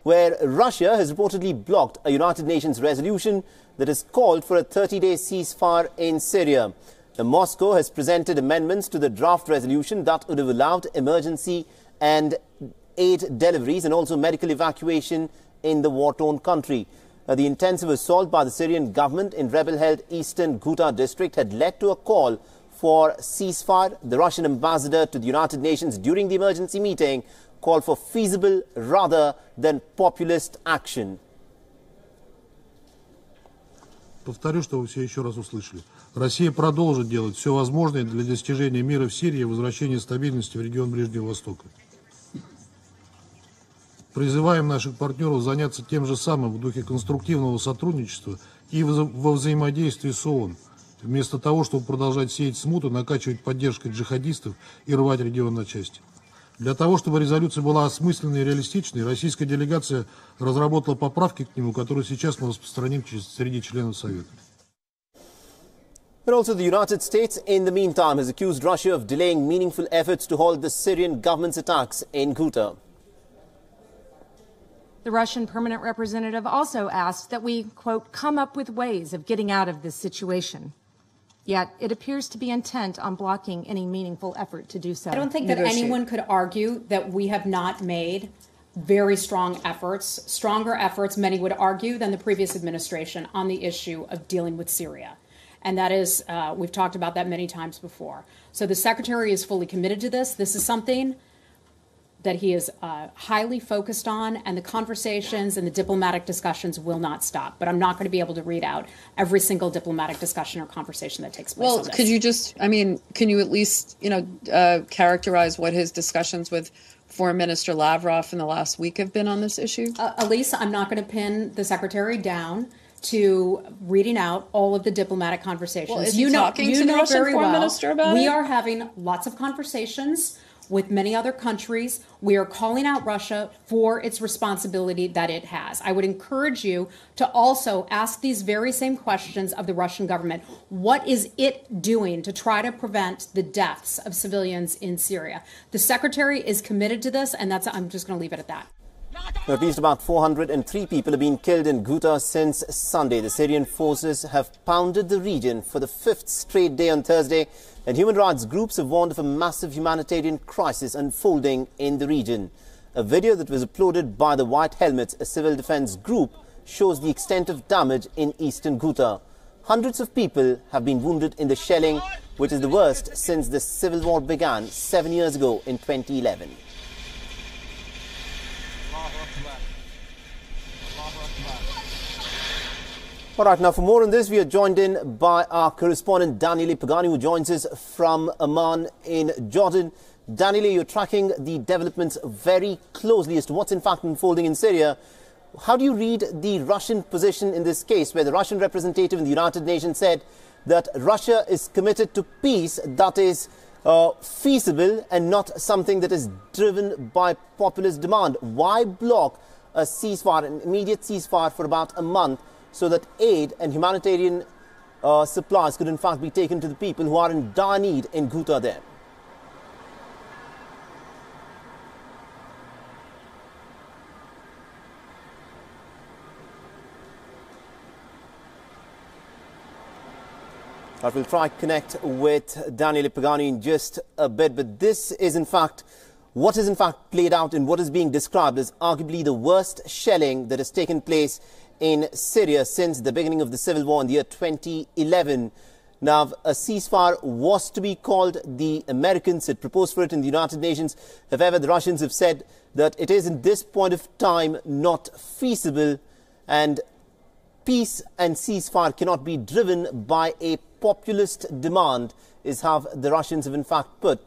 where Russia has reportedly blocked a United Nations resolution that has called for a 30-day ceasefire in Syria. Now, Moscow has presented amendments to the draft resolution that would have allowed emergency and aid deliveries and also medical evacuation in the war-torn country. The intensive assault by the Syrian government in rebel-held Eastern Ghouta district had led to a call for ceasefire. The Russian ambassador to the United Nations during the emergency meeting called for feasible rather than populist action. Повторю, что вы все еще раз услышали. Россия продолжит делать все возможное для достижения мира в Сирии и возвращения стабильности в регион Ближнего Востока. Призываем наших партнеров заняться тем же самым в духе конструктивного сотрудничества и во взаимодействии с ООН, вместо того, чтобы продолжать сеять смуту, накачивать поддержкой джихадистов и рвать регион на части. Для того, чтобы резолюция была осмысленной и реалистичной, российская делегация разработала поправки к нему, которые сейчас мы распространим среди членов Совета. But also the United States, in the meantime, has accused Russia of delaying meaningful efforts to halt the Syrian government's attacks in Ghouta. The Russian permanent representative also asked that we, quote, come up with ways of getting out of this situation. Yet it appears to be intent on blocking any meaningful effort to do so. I don't think that anyone could argue that we have not made very strong efforts, stronger efforts, many would argue, than the previous administration on the issue of dealing with Syria. And that is, we've talked about that many times before. So the Secretary is fully committed to this. This is something that he is highly focused on, and the conversations and the diplomatic discussions will not stop. But I'm not going to be able to read out every single diplomatic discussion or conversation that takes place. Well, could you just, I mean, can you at least, characterize what his discussions with Foreign Minister Lavrov in the last week have been on this issue? Elise, I'm not going to pin the Secretary down to reading out all of the diplomatic conversations. Well, is he talking to the Russian Foreign Minister about it? We are having lots of conversations with many other countries. We are calling out Russia for its responsibility that it has. I would encourage you to also ask these very same questions of the Russian government. What is it doing to try to prevent the deaths of civilians in Syria? The Secretary is committed to this, and I'm just going to leave it at that. At least about 403 people have been killed in Ghouta since Sunday. The Syrian forces have pounded the region for the 5th straight day on Thursday, and human rights groups have warned of a massive humanitarian crisis unfolding in the region. A video that was uploaded by the White Helmets, a civil defense group, shows the extent of damage in Eastern Ghouta. Hundreds of people have been wounded in the shelling, which is the worst since the civil war began 7 years ago in 2011. All right, now for more on this, we are joined in by our correspondent Daniele Pagani, who joins us from Amman in Jordan. Daniele, you're tracking the developments very closely as to what's in fact unfolding in Syria. How do you read the Russian position in this case, where the Russian representative in the United Nations said that Russia is committed to peace that is feasible and not something that is driven by populist demand? Why block a ceasefire, an immediate ceasefire for about a month, so that aid and humanitarian supplies could in fact be taken to the people who are in dire need in Ghouta there? I will try to connect with Daniele Pagani in just a bit, but this is in fact what is in fact played out in what is being described as arguably the worst shelling that has taken place in Syria since the beginning of the civil war in the year 2011. Now, a ceasefire was to be called. The Americans had proposed for it in the United Nations. However, the Russians have said that it is, in this point of time, not feasible, and peace and ceasefire cannot be driven by a populist demand, is how the Russians have in fact put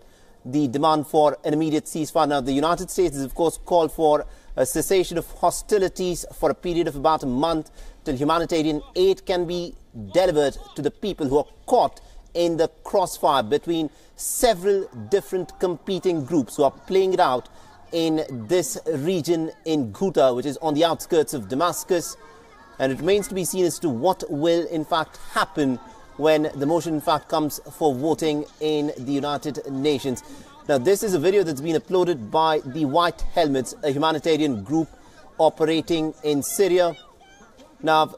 the demand for an immediate ceasefire. Now, the United States has, of course, called for a cessation of hostilities for a period of about a month till humanitarian aid can be delivered to the people who are caught in the crossfire between several different competing groups who are playing it out in this region in Ghouta, which is on the outskirts of Damascus. And it remains to be seen as to what will in fact happen when the motion in fact comes for voting in the United Nations. Now, this is a video that's been uploaded by the White Helmets, a humanitarian group operating in Syria. Now,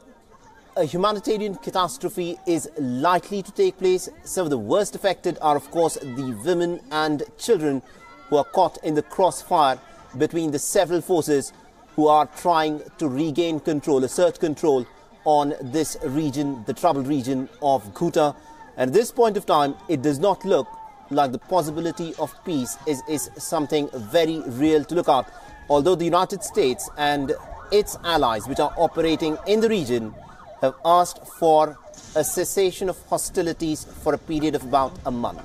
a humanitarian catastrophe is likely to take place. Some of the worst affected are, of course, the women and children who are caught in the crossfire between the several forces who are trying to regain control, assert control on this region, the troubled region of Ghouta. And at this point of time, it does not look like the possibility of peace is something very real to look at. Although the United States and its allies, which are operating in the region, have asked for a cessation of hostilities for a period of about a month.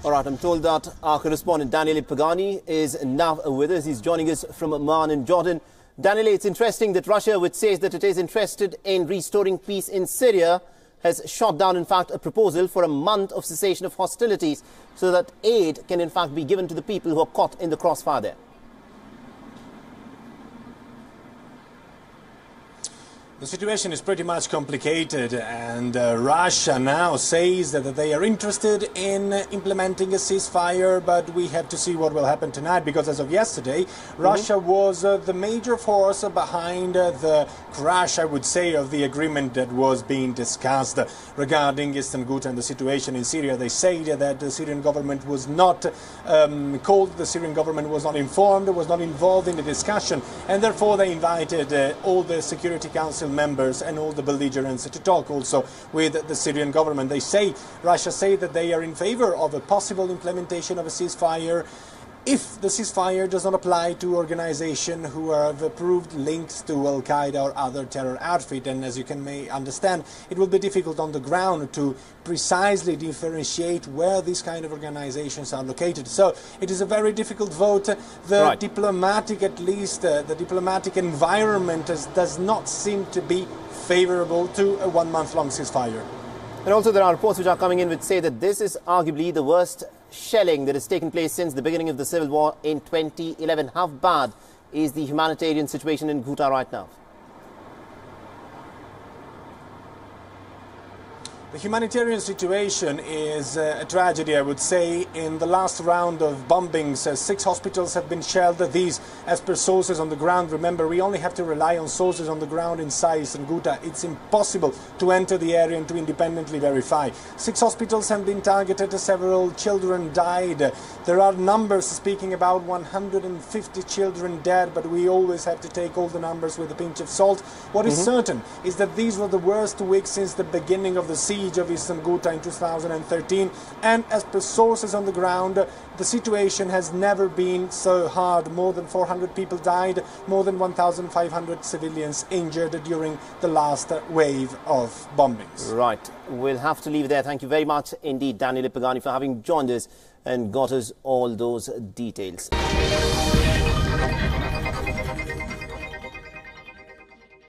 All right, I'm told that our correspondent Daniele Pagani is now with us. He's joining us from Amman in Jordan. Daniele, it's interesting that Russia, which says that it is interested in restoring peace in Syria, has shot down, in fact, a proposal for a month of cessation of hostilities so that aid can, in fact, be given to the people who are caught in the crossfire there. The situation is pretty much complicated, and Russia now says that they are interested in implementing a ceasefire, but we have to see what will happen tonight, because as of yesterday, Russia was the major force behind the crash, I would say, of the agreement that was being discussed regarding Eastern Ghouta and the situation in Syria. They say that the Syrian government was not called, the Syrian government was not informed, was not involved in the discussion, and therefore they invited all the Security Council members and all the belligerents to talk also with the Syrian government. Russia say that they are in favor of a possible implementation of a ceasefire if the ceasefire does not apply to organizations who have proved linked to Al-Qaeda or other terror outfit. And as you may understand, it will be difficult on the ground to precisely differentiate where these kind of organizations are located. So it is a very difficult vote. The diplomatic, at least the diplomatic environment does not seem to be favorable to a one-month-long ceasefire. And also there are reports which are coming in which say that this is arguably the worst shelling that has taken place since the beginning of the civil war in 2011. How bad is the humanitarian situation in Ghouta right now? The humanitarian situation is a tragedy, I would say. In the last round of bombings, 6 hospitals have been shelled. These, as per sources on the ground, remember, we only have to rely on sources on the ground inside Eastern Ghouta. It's impossible to enter the area and to independently verify. 6 hospitals have been targeted, several children died. There are numbers speaking about 150 children dead, but we always have to take all the numbers with a pinch of salt. What is certain is that these were the worst weeks since the beginning of the siege of Eastern Ghouta in 2013, and as per sources on the ground, the situation has never been so hard. More than 400 people died, more than 1,500 civilians injured during the last wave of bombings. Right, we'll have to leave there. Thank you very much indeed, Daniele Pagani, for having joined us and got us all those details.